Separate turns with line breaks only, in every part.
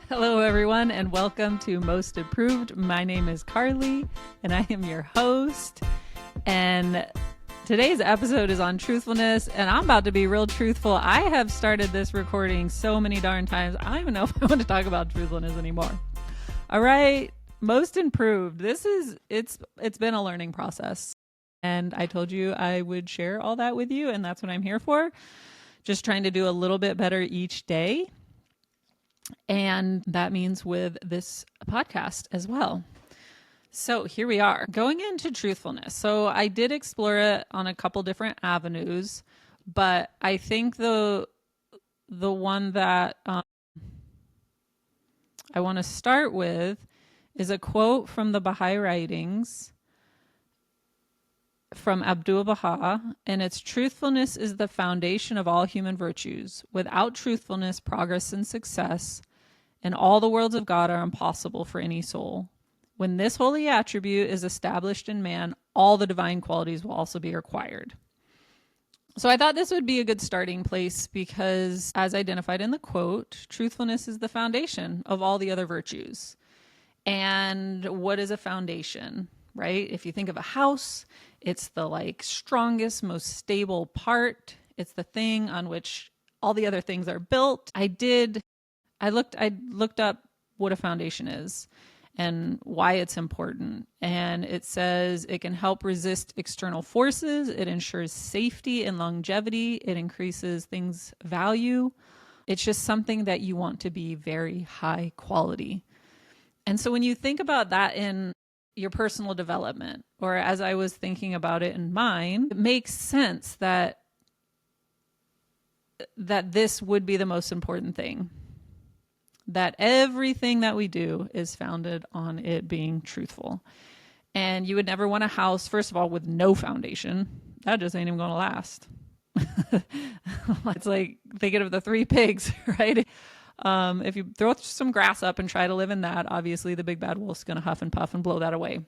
Hello, everyone, and welcome to Most Improved. My name is Carly, and I am your host. And today's episode is on truthfulness, and I'm about to be real truthful. I have started this recording so many darn times, I don't even know if I want to talk about truthfulness anymore. All right, Most Improved. It's been a learning process, and I told you I would share all that with you, and that's what I'm here for. Just trying to do a little bit better each day. And that means with this podcast as well. So here we are going into truthfulness. So I did explore it on a couple different avenues, but I think the one that I want to start with is a quote from the Baha'i writings from Abdul Baha, and it's truthfulness is the foundation of all human virtues. Without truthfulness, progress and success and all the worlds of God are impossible for any soul. When this holy attribute is established in man, all the divine qualities will also be required. So I thought this would be a good starting place because, as identified in the quote, truthfulness is the foundation of all the other virtues. And what is a foundation, right? If you think of a house, it's the strongest, most stable part. It's the thing on which all the other things are built. I looked up what a foundation is and why it's important. And it says it can help resist external forces. It ensures safety and longevity. It increases things' value. It's just something that you want to be very high quality. And so when you think about that in your personal development, or as I was thinking about it in mine, it makes sense that this would be the most important thing. That everything that we do is founded on it being truthful. And you would never want a house, first of all, with no foundation. That just ain't even going to last. It's like thinking of the three pigs, right? If you throw some grass up and try to live in that, obviously the big bad wolf's going to huff and puff and blow that away.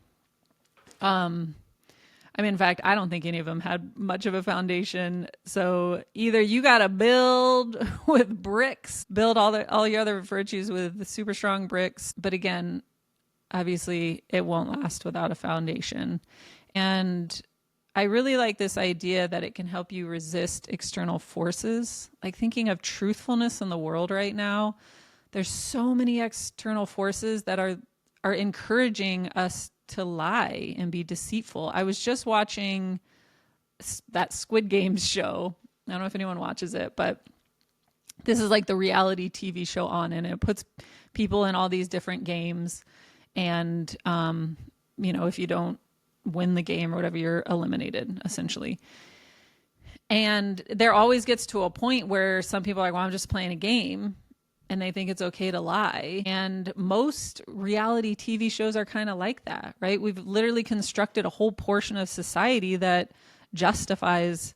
In fact, I don't think any of them had much of a foundation. So either you got to build with bricks, build all your other virtues with super strong bricks. But again, obviously it won't last without a foundation. And I really like this idea that it can help you resist external forces. Like thinking of truthfulness in the world right now, there's so many external forces that are encouraging us to lie and be deceitful. I was just watching that Squid Games show. I don't know if anyone watches it, but this is like the reality TV show on, and it puts people in all these different games. And, if you don't win the game or whatever, you're eliminated essentially. And there always gets to a point where some people are like, well, I'm just playing a game. And they think it's okay to lie. And most reality TV shows are kind of like that, right? We've literally constructed a whole portion of society that justifies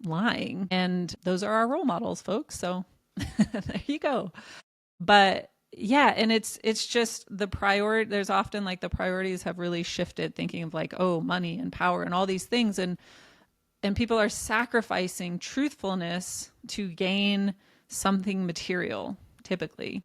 lying. And those are our role models, folks. So there you go. But yeah, and it's just the priority. There's often the priorities have really shifted, thinking of money and power and all these things. And people are sacrificing truthfulness to gain something material, typically,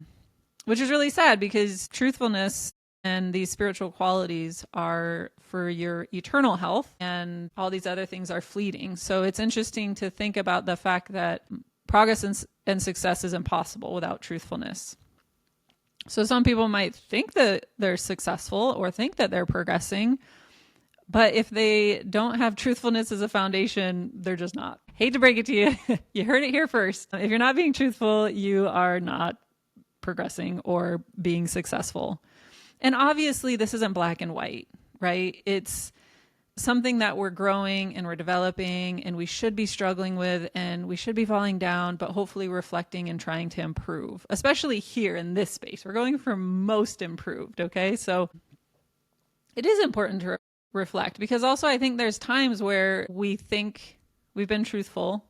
which is really sad because truthfulness and these spiritual qualities are for your eternal health, and all these other things are fleeting. So it's interesting to think about the fact that progress and success is impossible without truthfulness. So some people might think that they're successful or think that they're progressing, but if they don't have truthfulness as a foundation, they're just not. Hate to break it to you. You heard it here first. If you're not being truthful, you are not progressing or being successful. And obviously this isn't black and white, right? It's something that we're growing and we're developing and we should be struggling with and we should be falling down, but hopefully reflecting and trying to improve, especially here in this space. We're going for most improved, okay? So it is important to reflect because also I think there's times where we think we've been truthful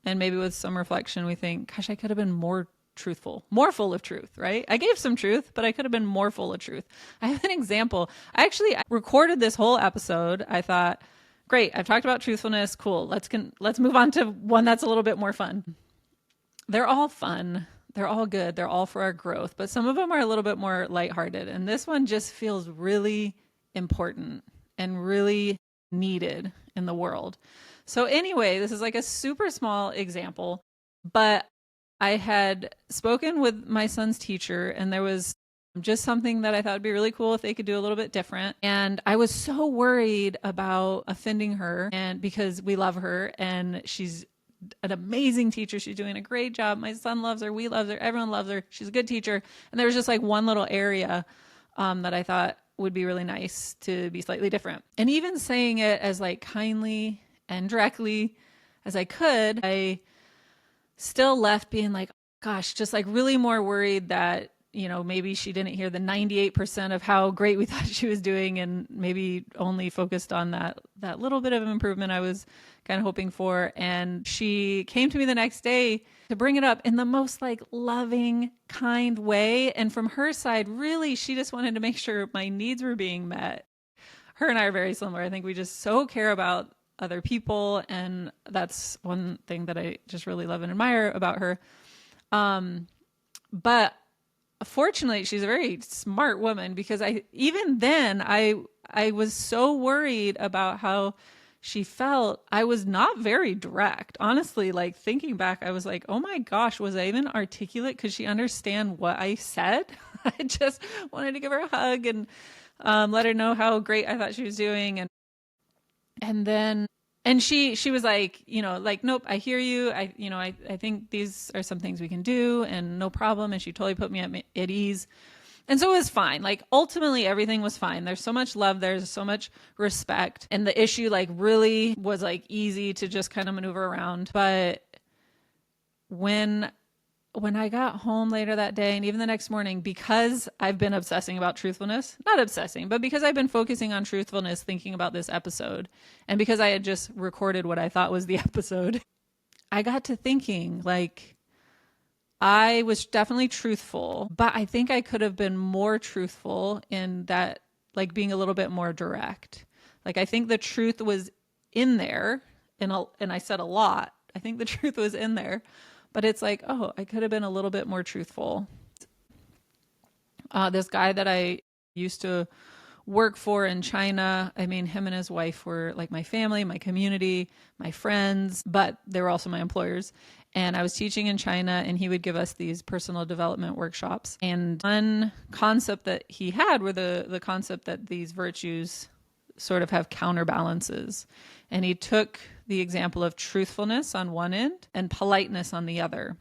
and maybe with some reflection we think, gosh, I could have been more truthful, more full of truth, right? I gave some truth, but I could have been more full of truth. I have an example. I recorded this whole episode. I thought, great, I've talked about truthfulness. Cool. Let's move on to one that's a little bit more fun. They're all fun. they're all good. They're all for our growth, but some of them are a little bit more lighthearted. And this one just feels really important and really needed in the world. So anyway, this is like a super small example, but I had spoken with my son's teacher, and there was just something that I thought would be really cool if they could do a little bit different. And I was so worried about offending her, and because we love her and she's an amazing teacher. She's doing a great job. My son loves her. We love her. Everyone loves her. She's a good teacher. And there was just like one little area that I thought would be really nice to be slightly different. And even saying it as like kindly and directly as I could, I still left being like, gosh, just like really more worried that, maybe she didn't hear the 98% of how great we thought she was doing, and maybe only focused on that little bit of improvement I was kind of hoping for. And she came to me the next day to bring it up in the most like loving, kind way. And from her side, really, she just wanted to make sure my needs were being met. Her and I are very similar. I think we just so care about other people. And that's one thing that I just really love and admire about her. But fortunately, she's a very smart woman, because even then I was so worried about how she felt. I was not very direct. Honestly, like thinking back, I was like, oh my gosh, was I even articulate? Could she understand what I said? I just wanted to give her a hug and let her know how great I thought she was doing. And then she was like, like, nope, I hear you. I think these are some things we can do, and no problem. And she totally put me at ease. And so it was fine. Like ultimately everything was fine. There's so much love. There's so much respect. And the issue like really was like easy to just kind of maneuver around. But when I got home later that day, and even the next morning, because I've been obsessing about truthfulness, not obsessing, but because I've been focusing on truthfulness, thinking about this episode, and because I had just recorded what I thought was the episode, I got to thinking like, I was definitely truthful, but I think I could have been more truthful in that, like being a little bit more direct. Like I think the truth was in there, and I said a lot. I think the truth was in there, but it's like, oh, I could have been a little bit more truthful. This guy that I used to work for in China, I mean, him and his wife were like my family, my community, my friends, but they were also my employers. And I was teaching in China, and he would give us these personal development workshops. And one concept that he had were the concept that these virtues sort of have counterbalances. And he took the example of truthfulness on one end and politeness on the other.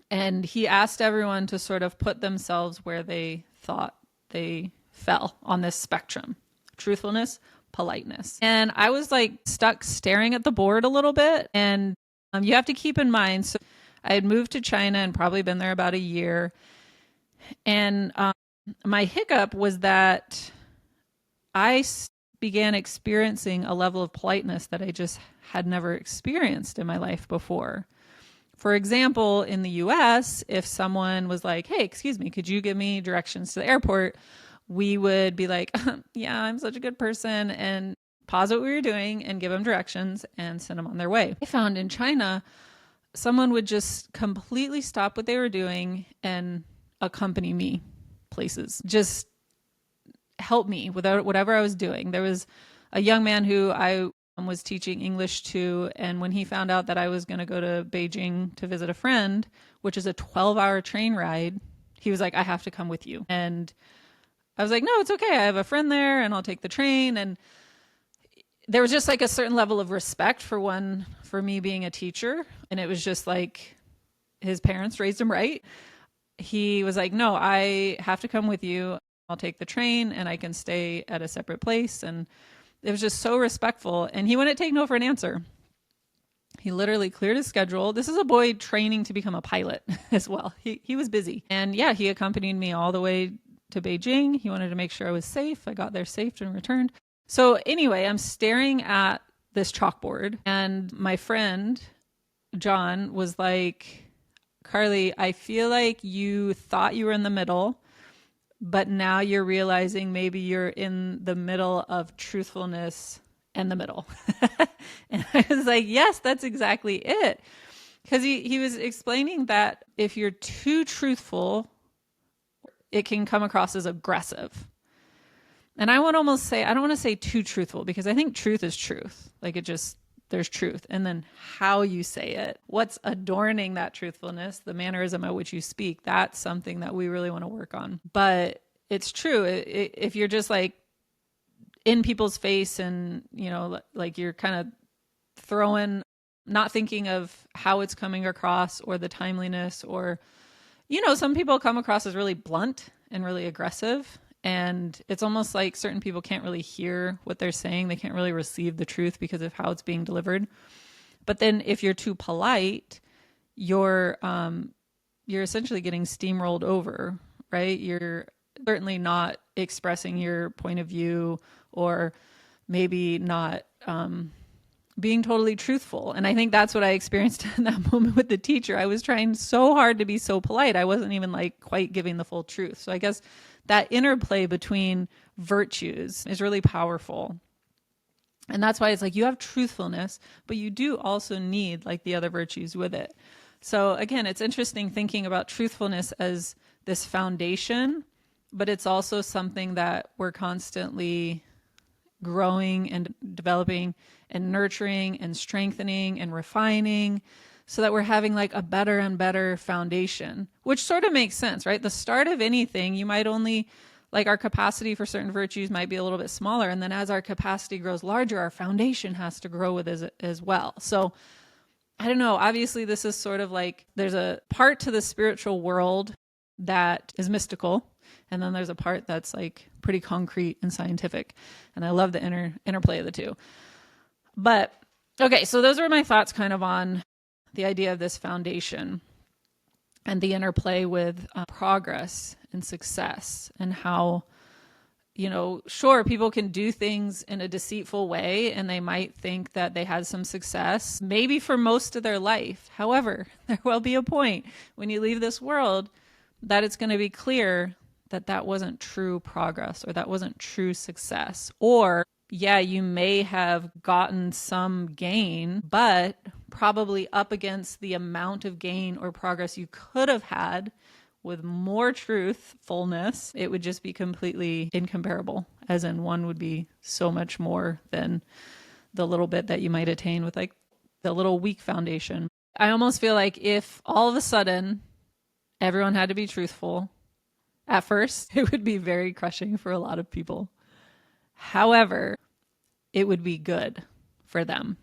And he asked everyone to sort of put themselves where they thought they fell on this spectrum: truthfulness, politeness. And I was like stuck staring at the board a little bit. And you have to keep in mind, so I had moved to China and probably been there about a year. And my hiccup was that I began experiencing a level of politeness that I just had never experienced in my life before. For example, in the US, if someone was like, hey, excuse me, could you give me directions to the airport? We would be like, yeah, I'm such a good person, and pause what we were doing and give them directions and send them on their way. I found in China, someone would just completely stop what they were doing and accompany me places, just help me with whatever I was doing. There was a young man who I was teaching English to, and when he found out that I was going to go to Beijing to visit a friend, which is a 12-hour train ride, he was like, I have to come with you. And I was like, no, it's okay. I have a friend there and I'll take the train. And there was just like a certain level of respect for me being a teacher. And it was just like, his parents raised him right. He was like, no, I have to come with you. I'll take the train and I can stay at a separate place. And it was just so respectful. And he wouldn't take no for an answer. He literally cleared his schedule. This is a boy training to become a pilot as well. He was busy. And yeah, he accompanied me all the way to Beijing. He wanted to make sure I was safe. I got there safe and returned. So anyway, I'm staring at this chalkboard, and my friend, John, was like, Carly, I feel like you thought you were in the middle, but now you're realizing maybe you're in the middle of truthfulness and the middle. And I was like, yes, that's exactly it. Because he was explaining that if you're too truthful, it can come across as aggressive. And I would almost say, I don't want to say too truthful, because I think truth is truth. Like, it just, there's truth. And then how you say it, what's adorning that truthfulness, the mannerism at which you speak, that's something that we really want to work on. But it's true. If you're just like in people's face and, you know, like you're kind of throwing, not thinking of how it's coming across or the timeliness, or, you know, some people come across as really blunt and really aggressive. And it's almost like certain people can't really hear what they're saying. They can't really receive the truth because of how it's being delivered. But then if you're too polite, you're essentially getting steamrolled over, right? You're certainly not expressing your point of view, or maybe not being totally truthful. And I think that's what I experienced in that moment with the teacher. I was trying so hard to be so polite. I wasn't even like quite giving the full truth. So I guess that interplay between virtues is really powerful. And that's why it's like you have truthfulness, but you do also need like the other virtues with it. So again, it's interesting thinking about truthfulness as this foundation, but it's also something that we're constantly growing and developing and nurturing and strengthening and refining, so that we're having like a better and better foundation, which sort of makes sense, right? The start of anything, you might only, like, our capacity for certain virtues might be a little bit smaller. And then as our capacity grows larger, our foundation has to grow with as well. So I don't know, obviously this is sort of like, there's a part to the spiritual world that is mystical, and then there's a part that's like pretty concrete and scientific. And I love the interplay of the two. But okay, so those are my thoughts kind of on the idea of this foundation and the interplay with progress and success, and how, you know, sure, people can do things in a deceitful way and they might think that they had some success, maybe for most of their life. However, there will be a point when you leave this world that it's going to be clear that that wasn't true progress, or that wasn't true success. Or, yeah, you may have gotten some gain, but probably up against the amount of gain or progress you could have had with more truthfulness, it would just be completely incomparable, as in one would be so much more than the little bit that you might attain with like the little weak foundation. I almost feel like if all of a sudden everyone had to be truthful, at first, it would be very crushing for a lot of people. However, it would be good for them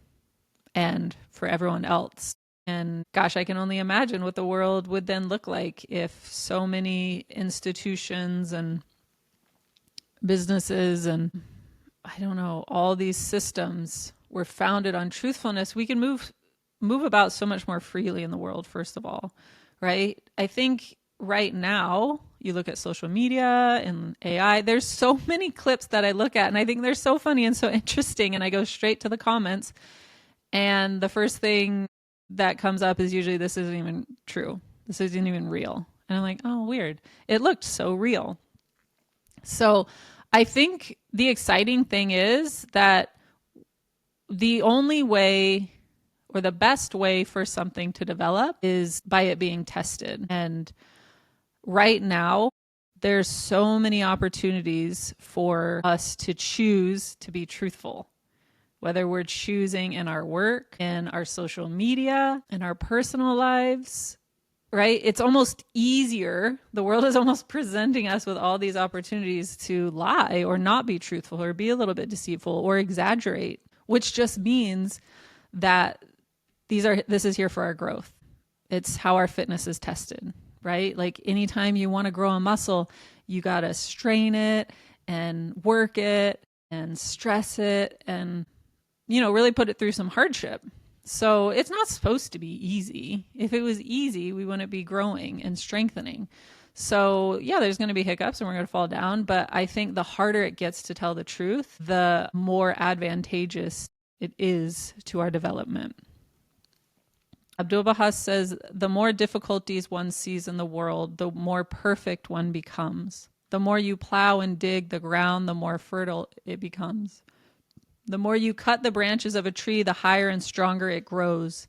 and for everyone else. And gosh, I can only imagine what the world would then look like if so many institutions and businesses and, I don't know, all these systems were founded on truthfulness. We can move about so much more freely in the world, first of all, right? I think right now, you look at social media and AI, there's so many clips that I look at and I think they're so funny and so interesting, and I go straight to the comments, and the first thing that comes up is usually, this isn't even true. This isn't even real. And I'm like, oh, weird. It looked so real. So I think the exciting thing is that the only way, or the best way for something to develop, is by it being tested. And right now, there's so many opportunities for us to choose to be truthful, whether we're choosing in our work, in our social media, in our personal lives, right? It's almost easier. The world is almost presenting us with all these opportunities to lie or not be truthful or be a little bit deceitful or exaggerate, which just means that this is here for our growth. It's how our fitness is tested, right? Like anytime you want to grow a muscle, you got to strain it and work it and stress it and, you know, really put it through some hardship. So it's not supposed to be easy. If it was easy, we wouldn't be growing and strengthening. So yeah, there's going to be hiccups and we're going to fall down. But I think the harder it gets to tell the truth, the more advantageous it is to our development. Abdul Bahas says, the more difficulties one sees in the world, the more perfect one becomes. The more you plow and dig the ground, the more fertile it becomes. The more you cut the branches of a tree, the higher and stronger it grows.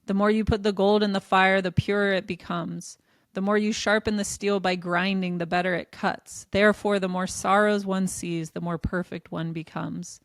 The more you put the gold in the fire, the purer it becomes. The more you sharpen the steel by grinding, the better it cuts. Therefore, the more sorrows one sees, the more perfect one becomes.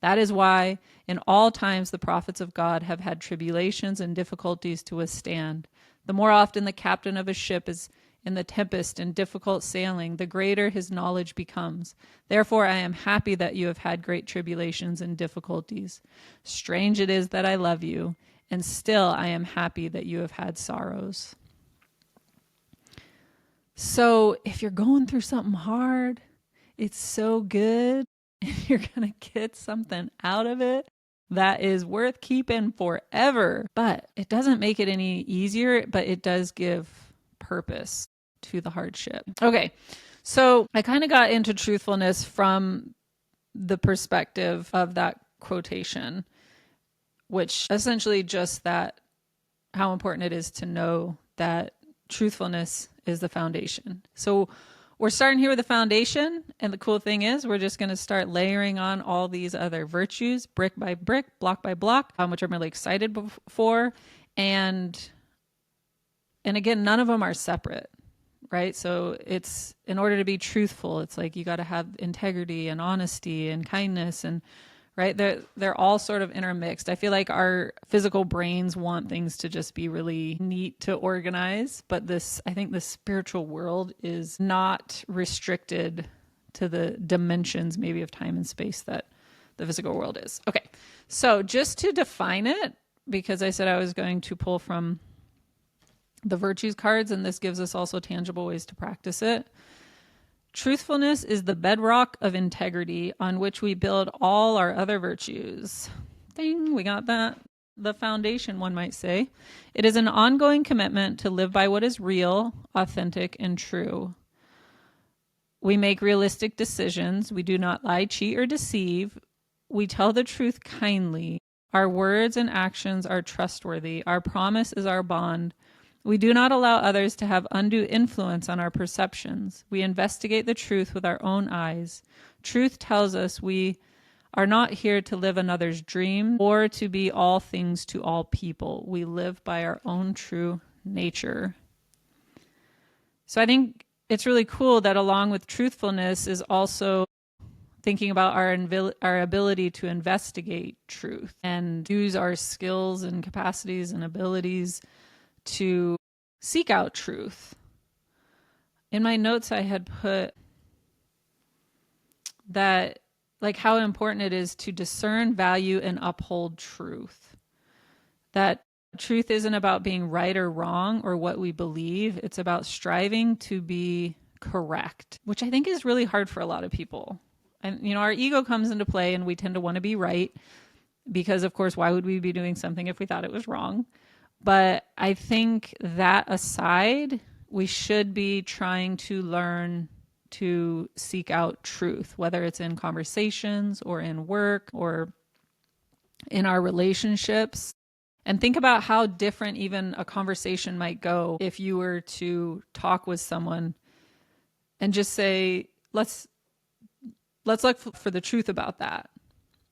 That is why in all times the prophets of God have had tribulations and difficulties to withstand. The more often the captain of a ship is in the tempest and difficult sailing, the greater his knowledge becomes. Therefore, I am happy that you have had great tribulations and difficulties. Strange it is that I love you, and still I am happy that you have had sorrows. So if you're going through something hard, it's so good, and you're going to get something out of it that is worth keeping forever. But it doesn't make it any easier, but it does give purpose to the hardship. Okay, so I kind of got into truthfulness from the perspective of that quotation, which essentially just that how important it is to know that truthfulness is the foundation. So we're starting here with the foundation, and the cool thing is we're just going to start layering on all these other virtues, brick by brick, block by block, which I'm really excited for. And again, none of them are separate, right? So it's, in order to be truthful, it's like you got to have integrity and honesty and kindness, and right, they're all sort of intermixed. I feel like our physical brains want things to just be really neat to organize, but I think the spiritual world is not restricted to the dimensions maybe of time and space that the physical world is. Okay, so just to define it, because I said I was going to pull from the virtues cards, and this gives us also tangible ways to practice it. Truthfulness is the bedrock of integrity on which we build all our other virtues. Ding, we got that. The foundation, one might say. It is an ongoing commitment to live by what is real, authentic, and true. We make realistic decisions. We do not lie, cheat, or deceive. We tell the truth kindly. Our words and actions are trustworthy. Our promise is our bond. We do not allow others to have undue influence on our perceptions. We investigate the truth with our own eyes. Truth tells us we are not here to live another's dream or to be all things to all people. We live by our own true nature. So I think it's really cool that along with truthfulness is also thinking about our ability to investigate truth and use our skills and capacities and abilities to seek out truth. In my notes, I had put that, like, how important it is to discern, value, and uphold truth. That truth isn't about being right or wrong or what we believe. It's about striving to be correct, which I think is really hard for a lot of people. And, our ego comes into play, and we tend to want to be right because, of course, why would we be doing something if we thought it was wrong? But I think that aside, we should be trying to learn to seek out truth, whether it's in conversations or in work or in our relationships. And think about how different even a conversation might go if you were to talk with someone and just say, let's look for the truth about that,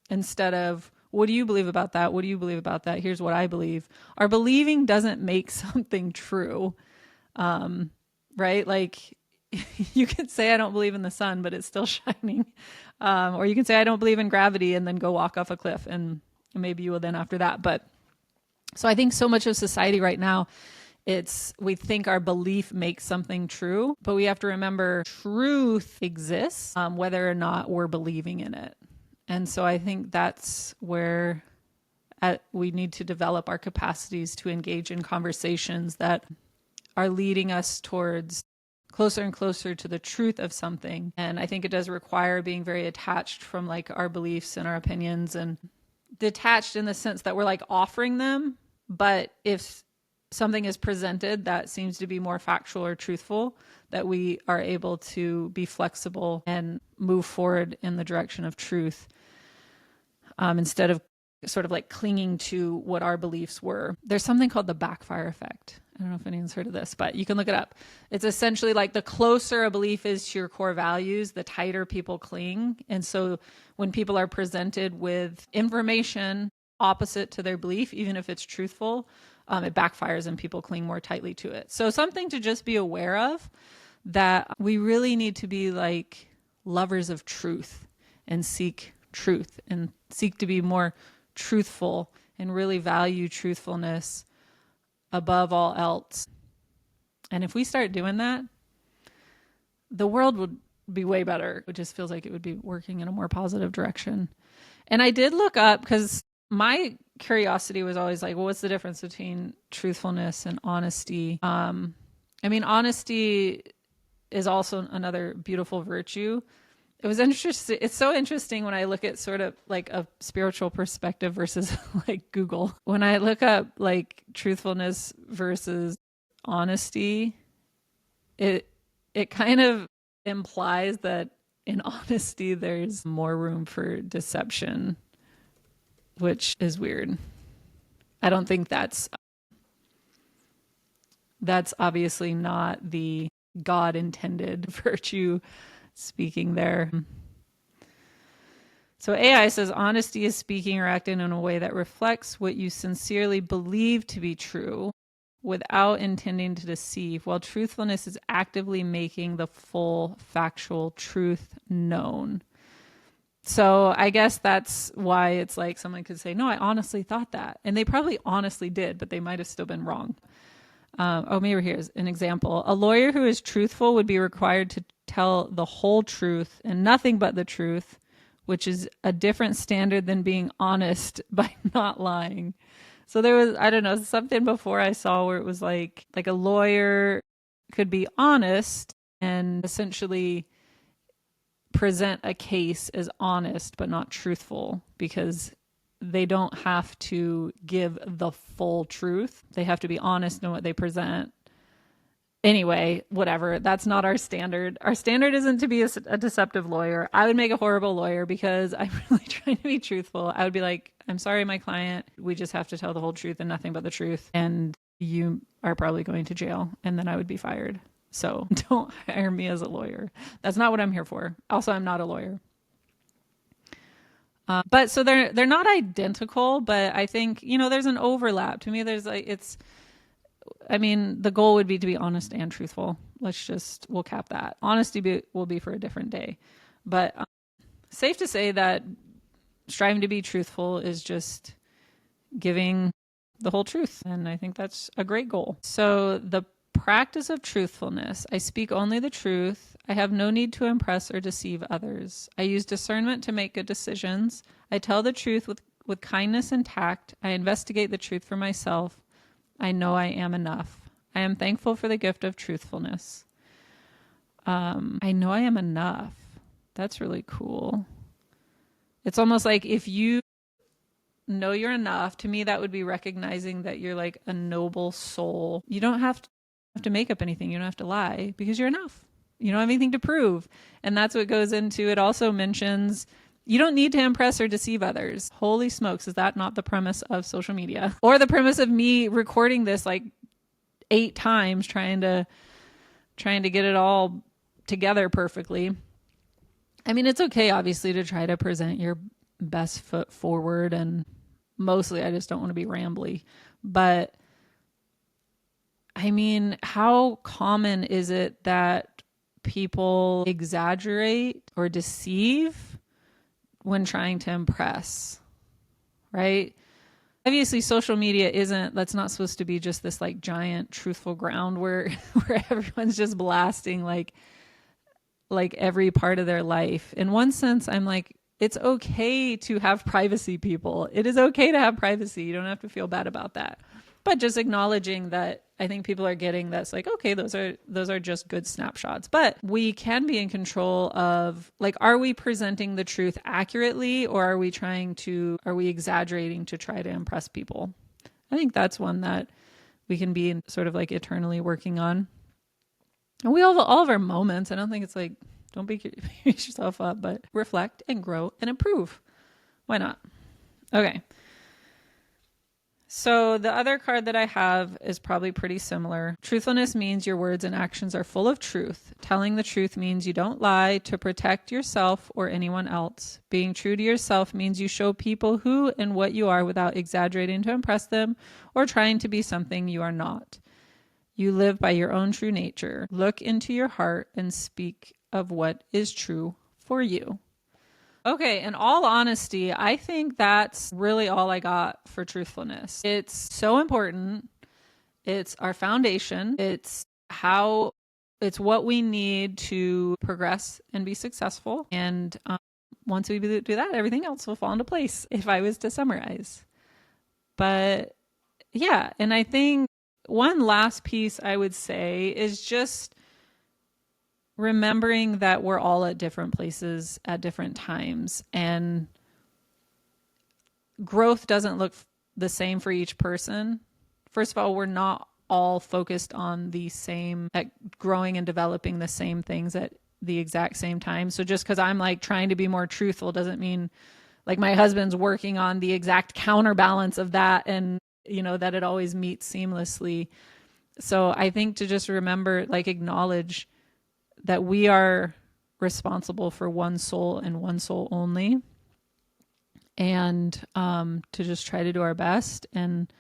instead of, what do you believe about that? What do you believe about that? Here's what I believe. Our believing doesn't make something true, right? Like, you can say, I don't believe in the sun, but it's still shining. Or you can say, I don't believe in gravity, and then go walk off a cliff, and maybe you will then after that. But so I think so much of society right now, we think our belief makes something true, but we have to remember truth exists, whether or not we're believing in it. And so I think that's where we need to develop our capacities to engage in conversations that are leading us towards closer and closer to the truth of something. And I think it does require being very attached from, like, our beliefs and our opinions, and detached in the sense that we're, like, offering them. But if something is presented that seems to be more factual or truthful, that we are able to be flexible and move forward in the direction of truth, instead of sort of like clinging to what our beliefs were. There's something called the backfire effect. I don't know if anyone's heard of this, but you can look it up. It's essentially like the closer a belief is to your core values, the tighter people cling. And so when people are presented with information opposite to their belief, even if it's truthful, it backfires and people cling more tightly to it. So something to just be aware of, that we really need to be like lovers of truth and seek truth and seek to be more truthful and really value truthfulness above all else. And if we start doing that, the world would be way better. It just feels like it would be working in a more positive direction. And I did look up, because my curiosity was always like, well, what's the difference between truthfulness and honesty? I mean, honesty is also another beautiful virtue. It was interesting. It's so interesting when I look at sort of like a spiritual perspective versus like Google. When I look up like truthfulness versus honesty, it kind of implies that in honesty there's more room for deception, which is weird. I don't think that's obviously not the God intended virtue speaking there. So AI says honesty is speaking or acting in a way that reflects what you sincerely believe to be true without intending to deceive, while truthfulness is actively making the full factual truth known. So I guess that's why it's like someone could say, no, I honestly thought that. And they probably honestly did, but they might have still been wrong. Maybe here's an example. A lawyer who is truthful would be required to tell the whole truth and nothing but the truth, which is a different standard than being honest by not lying. So there was, I don't know, something before I saw where it was like a lawyer could be honest and essentially present a case as honest but not truthful, because they don't have to give the full truth. They have to be honest in what they present. Anyway, whatever. That's not our standard. Our standard isn't to be a deceptive lawyer. I would make a horrible lawyer because I'm really trying to be truthful. I would be like, I'm sorry, my client, we just have to tell the whole truth and nothing but the truth. And you are probably going to jail. And then I would be fired. So don't hire me as a lawyer. That's not what I'm here for. Also, I'm not a lawyer. But so they're not identical, but I think, there's an overlap. To me, there's the goal would be to be honest and truthful. We'll cap that. Honesty will be for a different day. But safe to say that striving to be truthful is just giving the whole truth. And I think that's a great goal. So the practice of truthfulness. I speak only the truth. I have no need to impress or deceive others. I use discernment to make good decisions. I tell the truth with kindness and tact. I investigate the truth for myself. I know I am enough. I am thankful for the gift of truthfulness. I know I am enough. That's really cool. It's almost like if you know you're enough, to me, that would be recognizing that you're like a noble soul. You don't have to make up anything. You don't have to lie because you're enough. You don't have anything to prove. And that's what goes into it. Also mentions you don't need to impress or deceive others. Holy smokes, is that not the premise of social media? Or the premise of me recording this like 8 times trying to get it all together perfectly. I mean, it's okay, obviously, to try to present your best foot forward, and mostly I just don't want to be rambly. But I mean, how common is it that people exaggerate or deceive when trying to impress, right? Obviously, social media that's not supposed to be just this like giant truthful ground where everyone's just blasting like every part of their life. In one sense, I'm like, it's okay to have privacy, people. It is okay to have privacy. You don't have to feel bad about that. But just acknowledging that I think people are getting that's like, okay, those are just good snapshots. But we can be in control of like, are we presenting the truth accurately, or are we exaggerating to try to impress people? I think that's one that we can be sort of like eternally working on. And we have all of our moments. I don't think it's like, don't beat yourself up, but reflect and grow and improve. Why not? Okay. So the other card that I have is probably pretty similar. Truthfulness means your words and actions are full of truth. Telling the truth means you don't lie to protect yourself or anyone else. Being true to yourself means you show people who and what you are without exaggerating to impress them or trying to be something you are not. You live by your own true nature. Look into your heart and speak of what is true for you. Okay, in all honesty, I think that's really all I got for truthfulness. It's so important. It's our foundation. It's what we need to progress and be successful. And once we do that, everything else will fall into place, if I was to summarize. But yeah, and I think one last piece I would say is just remembering that we're all at different places at different times, and growth doesn't look the same for each person. First of all, we're not all focused on at growing and developing the same things at the exact same time. So just because I'm like trying to be more truthful doesn't mean like my husband's working on the exact counterbalance of that, and that it always meets seamlessly. So I think to just remember, like, acknowledge that we are responsible for one soul and one soul only, and to just try to do our best and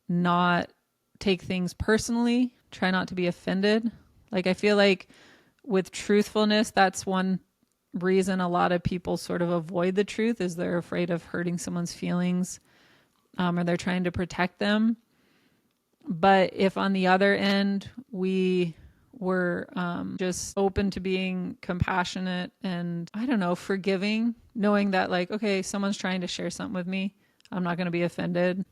not take things personally, try not to be offended. Like, I feel like with truthfulness, that's one reason a lot of people sort of avoid the truth, is they're afraid of hurting someone's feelings, or they're trying to protect them. But if on the other end, we were just open to being compassionate and, I don't know, forgiving, knowing that, like, okay, someone's trying to share something with me, I'm not going to be offended.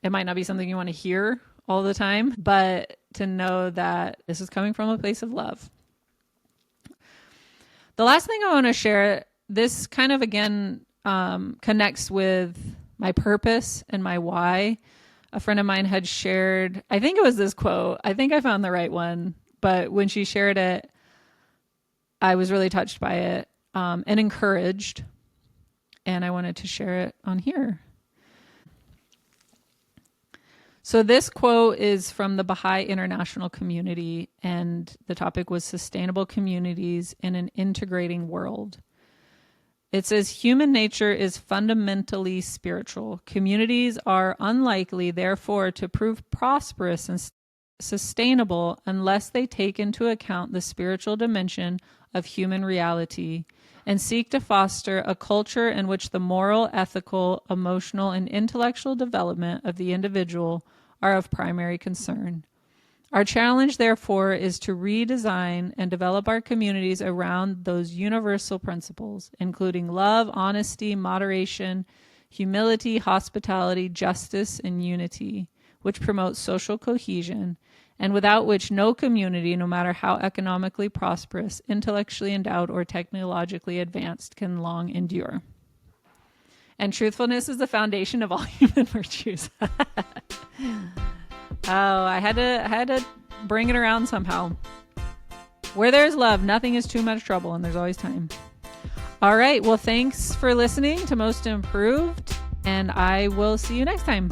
It might not be something you want to hear all the time, but to know that this is coming from a place of love. The last thing I want to share, this kind of, again, connects with my purpose and my why. A friend of mine had shared, I think it was this quote. I think I found the right one. But when she shared it, I was really touched by it, and encouraged. And I wanted to share it on here. So this quote is from the Baha'i International Community, and the topic was sustainable communities in an integrating world. It says, human nature is fundamentally spiritual. Communities are unlikely, therefore, to prove prosperous and sustainable unless they take into account the spiritual dimension of human reality and seek to foster a culture in which the moral, ethical, emotional, and intellectual development of the individual are of primary concern. Our challenge, therefore, is to redesign and develop our communities around those universal principles, including love, honesty, moderation, humility, hospitality, justice, and unity, which promotes social cohesion, and without which no community, no matter how economically prosperous, intellectually endowed, or technologically advanced, can long endure. And truthfulness is the foundation of all human virtues. Oh, I had to bring it around somehow. Where there's love, nothing is too much trouble, and there's always time. All right. Well, thanks for listening to Most Improved, and I will see you next time.